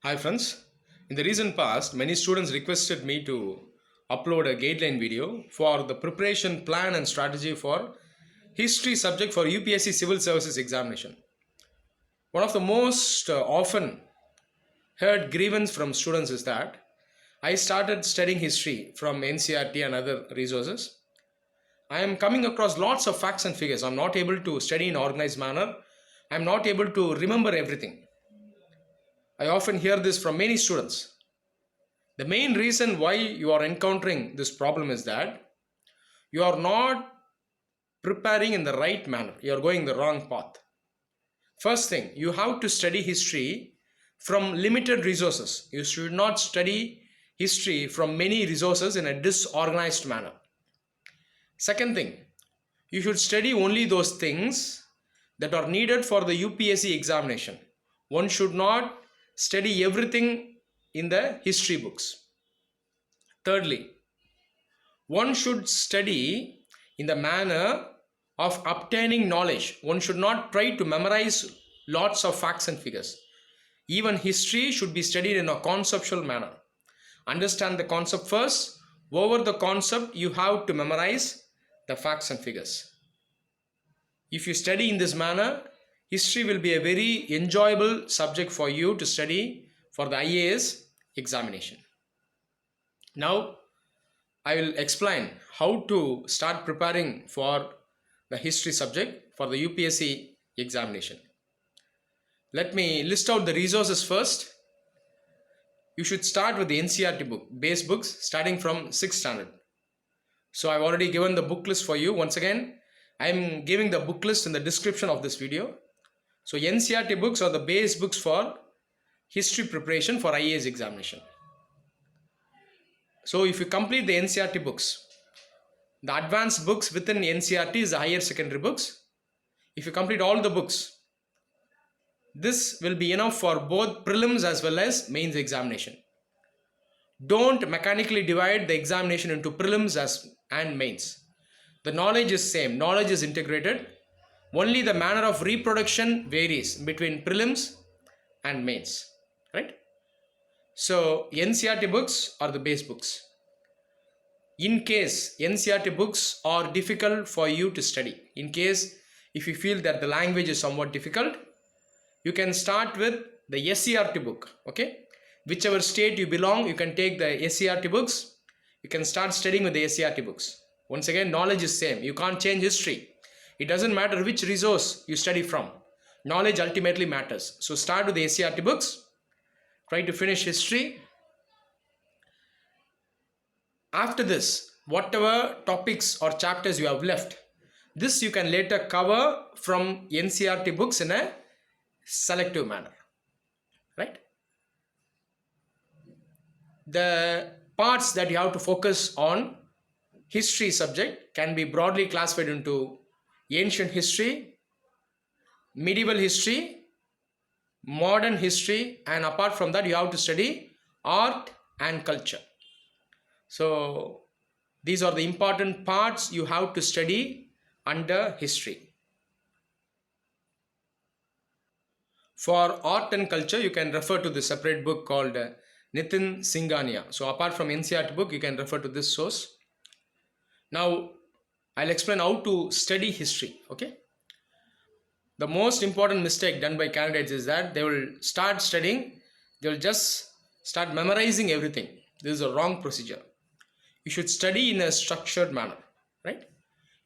Hi friends, in the recent past, many students requested me to upload a guideline video for the preparation plan and strategy for history subject for UPSC Civil Services examination. One of the most often heard grievance from students is that I started studying history from NCRT and other resources. I am coming across lots of facts and figures. I'm not able to study in organized manner. I'm not able to remember everything. I often hear this from many students. The main reason why you are encountering this problem is that you are not preparing in the right manner. You are going the wrong path. First thing, you have to study history from limited resources. You should not study history from many resources in a disorganized manner. Second thing, you should study only those things that are needed for the UPSC examination. One should not study everything in the history books. Thirdly, one should study in the manner of obtaining knowledge. One should not try to memorize lots of facts and figures. Even history should be studied in a conceptual manner. Understand the concept first. Over the concept, you have to memorize the facts and figures. If you study in this manner, history will be a very enjoyable subject for you to study for the IAS examination. Now, I will explain how to start preparing for the history subject for the UPSC examination. Let me list out the resources first. You should start with the NCRT book, base books starting from 6th standard. So I've already given the book list for you. Once again, I'm giving the book list in the description of this video. So NCRT books are the base books for history preparation for IAS examination. So if you complete the NCRT books, the advanced books within NCRT is the higher secondary books. If you complete all the books, this will be enough for both prelims as well as mains examination. Don't mechanically divide the examination into prelims and mains. The knowledge is same, knowledge is integrated. Only the manner of reproduction varies between prelims and mains, right? So NCRT books are the base books. In case NCRT books are difficult for you to study, in case if you feel that the language is somewhat difficult, you can start with the SCRT book, okay? Whichever state you belong, you can take the SCRT books. You can start studying with the SCRT books. Once again, knowledge is same. You can't change history. It doesn't matter which resource you study from. Knowledge ultimately matters. So start with the SCRT books. Try to finish history. After this, whatever topics or chapters you have left, this you can later cover from NCRT books in a selective manner, right? The parts that you have to focus on history subject can be broadly classified into ancient history, medieval history, modern history, and apart from that you have to study art and culture. So these are the important parts you have to study under history. For art and culture, you can refer to the separate book called Nitin Singhania. So apart from NCRT book, you can refer to this source. Now, I'll explain how to study history, okay? The most important mistake done by candidates is that they will start studying, they will just start memorizing everything. This is a wrong procedure. You should study in a structured manner, right?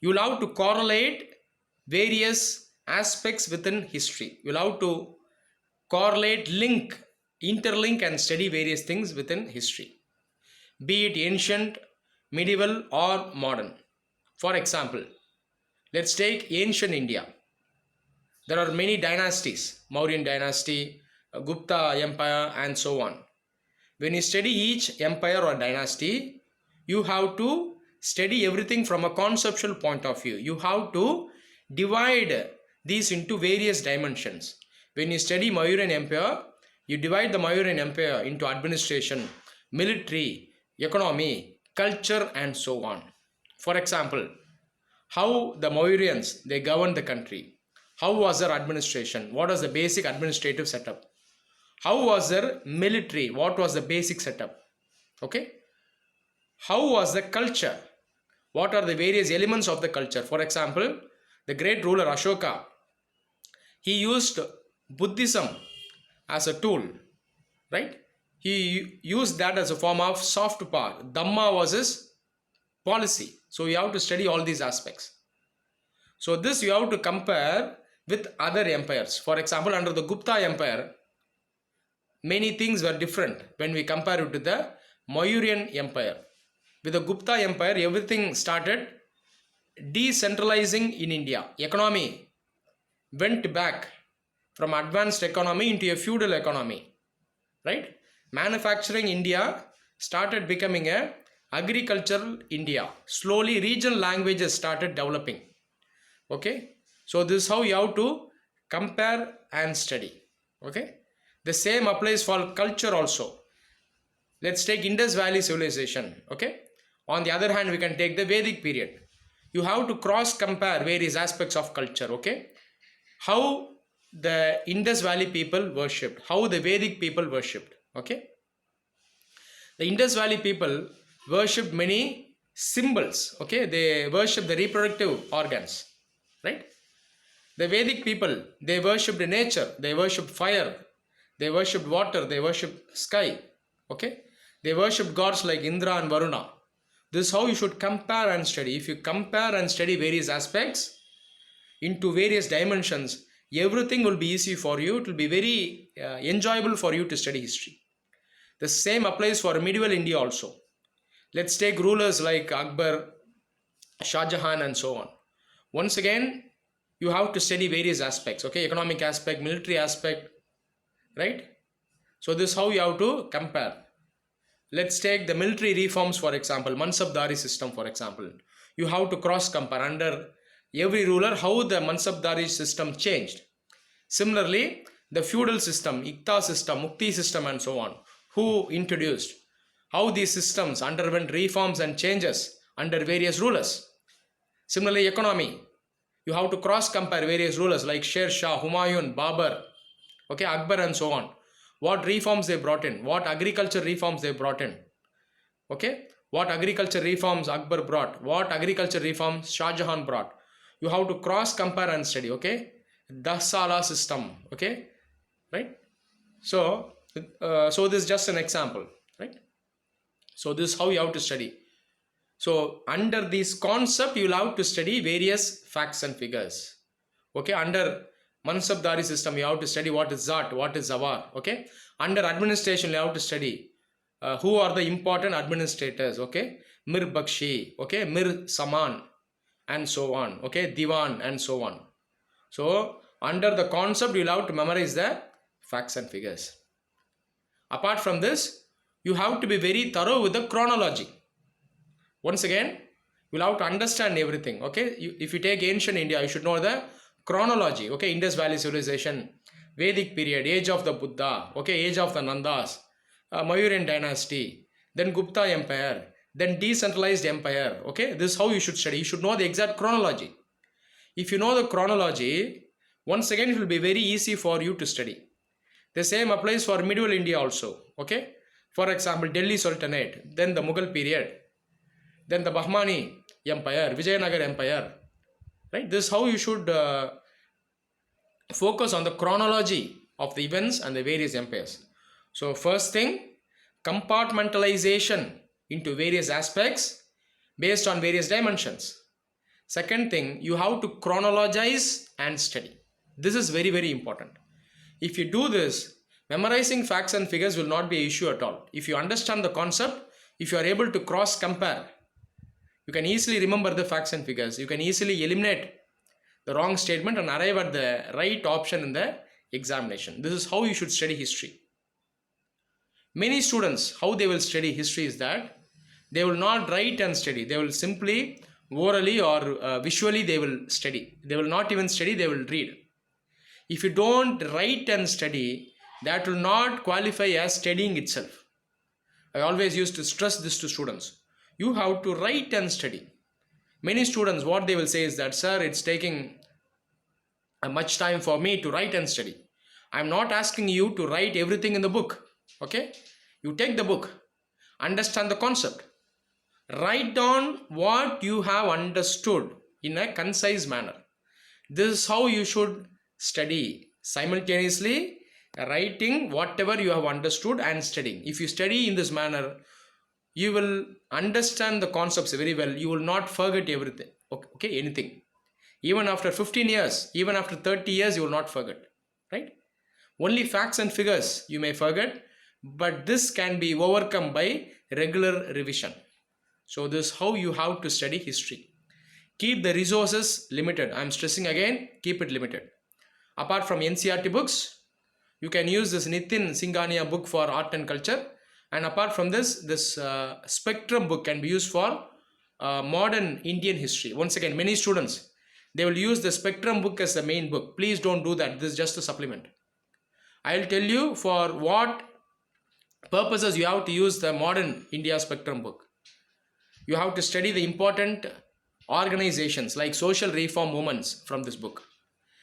You will have to correlate various aspects within history. You will have to correlate, link, interlink and study various things within history, be it ancient, medieval or modern. For example, let's take ancient India. There are many dynasties, Mauryan dynasty, Gupta empire and so on. When you study each empire or dynasty, you have to study everything from a conceptual point of view. You have to divide these into various dimensions. When you study Mauryan Empire, you divide the Mauryan Empire into administration, military, economy, culture and so on. For example, how the Mauryans, they governed the country. How was their administration? What was the basic administrative setup? How was their military? What was the basic setup? Okay. How was the culture? What are the various elements of the culture? For example, the great ruler Ashoka, he used Buddhism as a tool, right? He used that as a form of soft power. Dhamma was his policy. So you have to study all these aspects. So this you have to compare with other empires. For example, under the Gupta Empire, many things were different when we compare it to the Mauryan Empire. With the Gupta Empire, everything started decentralizing in India. Economy went back from advanced economy into a feudal economy, right? Manufacturing India started becoming a agricultural India. Slowly regional languages started developing. Okay, so this is how you have to compare and study. Okay, the same applies for culture also. Let's take Indus Valley civilization. Okay, on the other hand, we can take the Vedic period. You have to cross compare various aspects of culture. Okay, how the Indus Valley people worshipped, how the Vedic people worshipped. Okay, the Indus Valley people worshipped many symbols. Okay, they worship the reproductive organs, right? The Vedic people, they worshipped nature, they worshipped fire, they worshipped water, they worshipped sky. Okay, they worshipped gods like Indra and Varuna. This is how you should compare and study. If you compare and study various aspects into various dimensions, everything will be easy for you. It will be very enjoyable for you to study history. The same applies for medieval India also. Let's take rulers like Akbar, Shah Jahan and so on. Once again, you have to study various aspects. Okay, economic aspect, military aspect, right? So this is how you have to compare. Let's take the military reforms for example, Mansabdari system for example. You have to cross compare under every ruler how the Mansabdari system changed. Similarly, the feudal system, Ikta system, Mukti system and so on, who introduced, how these systems underwent reforms and changes under various rulers. Similarly, economy, you have to cross compare various rulers like Sher Shah, Humayun, Babur, okay, Akbar and so on. What reforms they brought in, what agriculture reforms they brought in, okay, what agriculture reforms Akbar brought, what agriculture reforms Shah Jahan brought. You have to cross compare and study. Okay, Dasala system. Okay, right? So this is just an example, right? So this is how you have to study. So under this concept, you will have to study various facts and figures. Okay, under Mansabdari system, you have to study what is Zat, what is Zawar. Okay, under administration, you have to study who are the important administrators. Okay, Mir Bakshi, okay, Mir Saman, and so on. Okay, Diwan, and so on. So under the concept, you will have to memorize the facts and figures. Apart from this, you have to be very thorough with the chronology. Once again, you will have to understand everything. Okay, if you take ancient India, you should know the chronology. Okay, Indus Valley civilization, Vedic period, age of the Buddha, okay, age of the Nandas, Mauryan dynasty, then Gupta empire, then decentralized empire. Okay, this is how you should study. You should know the exact chronology. If you know the chronology, once again it will be very easy for you to study. The same applies for medieval India also. Okay, for example, Delhi Sultanate, then the Mughal period, then the Bahmani empire, Vijayanagar empire, right? This is how you should focus on the chronology of the events and the various empires. So first thing, compartmentalization into various aspects based on various dimensions. Second thing, you have to chronologize and study. This is very, very important. If you do this, memorizing facts and figures will not be an issue at all. If you understand the concept, if you are able to cross compare, you can easily remember the facts and figures. You can easily eliminate the wrong statement and arrive at the right option in the examination. This is how you should study history. Many students, how they will study history is that they will not write and study. They will simply orally or visually they will study. They will not even study, they will read. If you don't write and study, that will not qualify as studying itself. I always used to stress this to students. You have to write and study. Many students, what they will say is that, sir, it's taking much time for me to write and study. I'm not asking you to write everything in the book. Okay, you take the book, understand the concept, write down what you have understood in a concise manner. This is how you should study, simultaneously writing whatever you have understood and studying. If you study in this manner, you will understand the concepts very well. You will not forget everything. Okay, anything. Even after 15 years, even after 30 years, you will not forget. Right? Only facts and figures you may forget, but this can be overcome by regular revision. So this is how you have to study history. Keep the resources limited. I am stressing again, keep it limited. Apart from NCERT books, you can use this Nitin Singhania book for art and culture. And apart from this Spectrum book can be used for modern Indian history. Once again, many students, they will use the Spectrum book as the main book. Please don't do that. This is just a supplement. I will tell you for what purposes you have to use the modern India Spectrum book. You have to study the important organizations like social reform movements from this book.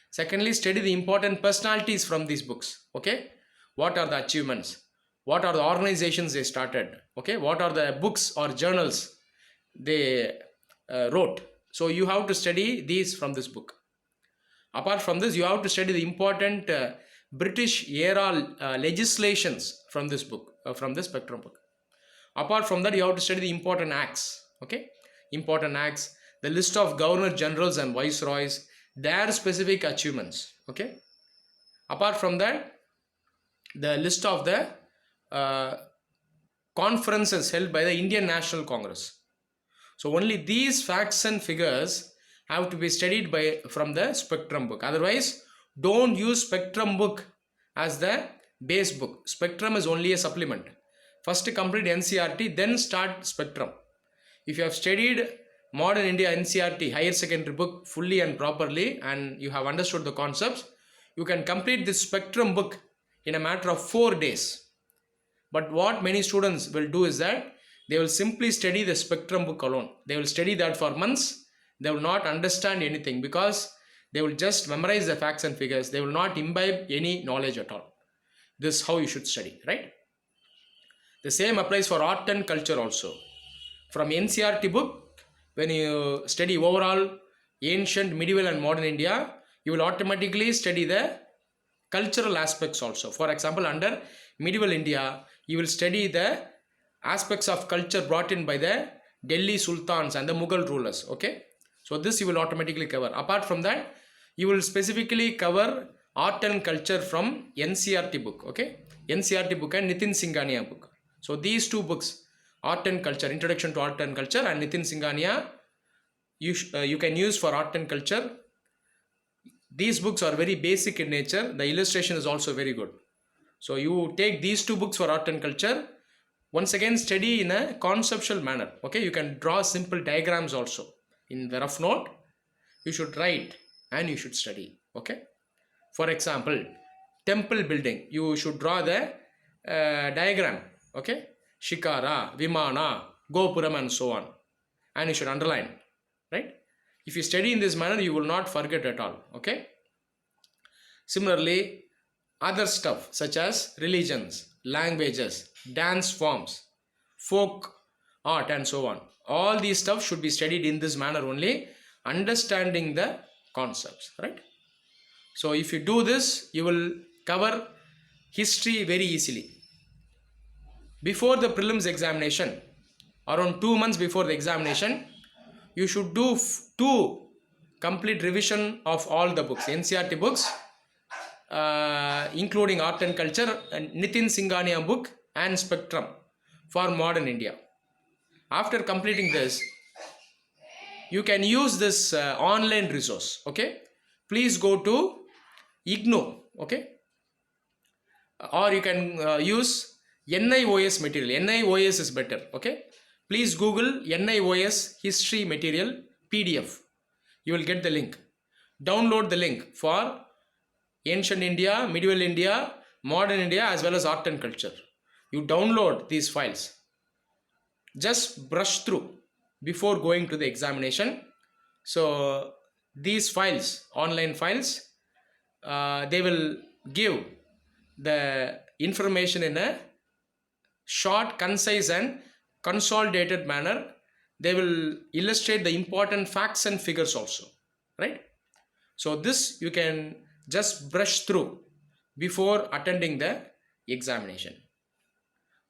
Secondly, study the important personalities from these books. Okay, what are the achievements? What are the organizations they started? Okay, what are the books or journals they wrote? So you have to study these from this book. Apart from this, you have to study the important British era legislations from this book, from the Spectrum book. Apart from that, you have to study the important acts. Okay, important acts, the list of governor generals and viceroys, their specific achievements. Okay, apart from that, the list of the conferences held by the Indian National Congress. So only these facts and figures have to be studied from the Spectrum book. Otherwise, don't use Spectrum book as the base book. Spectrum is only a supplement. First complete NCERT, then start Spectrum. If you have studied modern India NCERT higher secondary book fully and properly, and you have understood the concepts, you can complete this Spectrum book in a matter of 4 days. But what many students will do is that they will simply study the Spectrum book alone. They will study that for months. They will not understand anything because they will just memorize the facts and figures. They will not imbibe any knowledge at all. This is how you should study, right? The same applies for art and culture also. From NCERT book, when you study overall ancient, medieval and modern India, you will automatically study the cultural aspects also. For example, under medieval India, you will study the aspects of culture brought in by the Delhi Sultans and the Mughal rulers. Okay, so this you will automatically cover. Apart from that, you will specifically cover art and culture from NCERT book. Okay, NCERT book and Nitin Singhania book. So these two books, art and culture, introduction to art and culture, and Nitin Singhania, you can use for art and culture. These books are very basic in nature. The illustration is also very good. So you take these two books for art and culture. Once again, study in a conceptual manner. Okay, you can draw simple diagrams also. In the rough note, you should write and you should study. Okay, for example, temple building, you should draw the diagram. Okay, Shikara, Vimana, Gopuram and so on, and you should underline, right? If you study in this manner, you will not forget at all. Okay, similarly, other stuff such as religions, languages, dance forms, folk art and so on, all these stuff should be studied in this manner only, understanding the concepts, right? So if you do this, you will cover history very easily. Before the prelims examination, around 2 months before the examination, you should do 2 complete revision of all the books, NCERT books, including art and culture, and Nitin Singhania book and Spectrum for modern India. After completing this, you can use this online resource. Okay, please go to IGNOU. Okay, or you can use NIOS material. NIOS is better. Okay, please Google NIOS history material PDF. You will get the link. Download the link for ancient India, medieval India, modern India as well as art and culture. You download these files. Just brush through before going to the examination. So these files, online files, they will give the information in a short, concise and consolidated manner. They will illustrate the important facts and figures also, right? So this you can just brush through before attending the examination.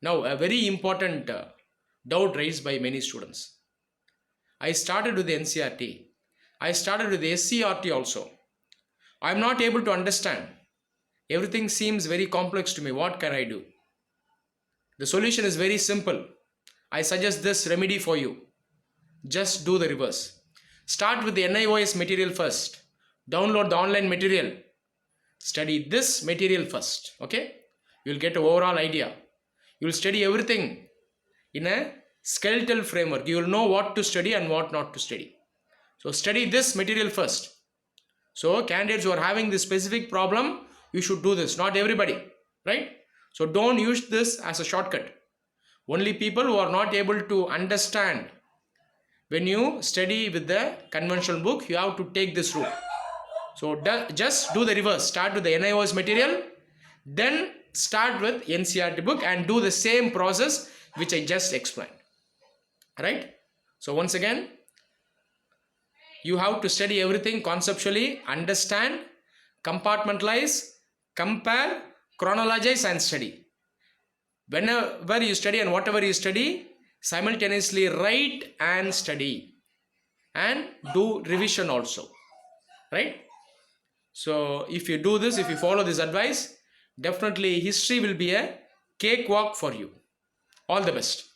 Now a very important doubt raised by many students. I started with the NCERT. I started with the SCERT also. I am not able to understand. Everything seems very complex to me. What can I do? The solution is very simple. I suggest this remedy for you. Just do the reverse. Start with the NIOS material first. Download the online material. Study this material first. Okay? You will get an overall idea. You will study everything in a skeletal framework. You will know what to study and what not to study. So study this material first. So candidates who are having this specific problem, you should do this. Not everybody, right? So don't use this as a shortcut. Only people who are not able to understand. When you study with the conventional book, you have to take this route. So just do the reverse. Start with the NIOS material, then start with NCERT book and do the same process which I just explained. Right? So once again, you have to study everything conceptually, understand, compartmentalize, compare, chronologize and study. Whenever you study and whatever you study, simultaneously write and study and do revision also, right? So if you do this, if you follow this advice, definitely history will be a cakewalk for you. All the best.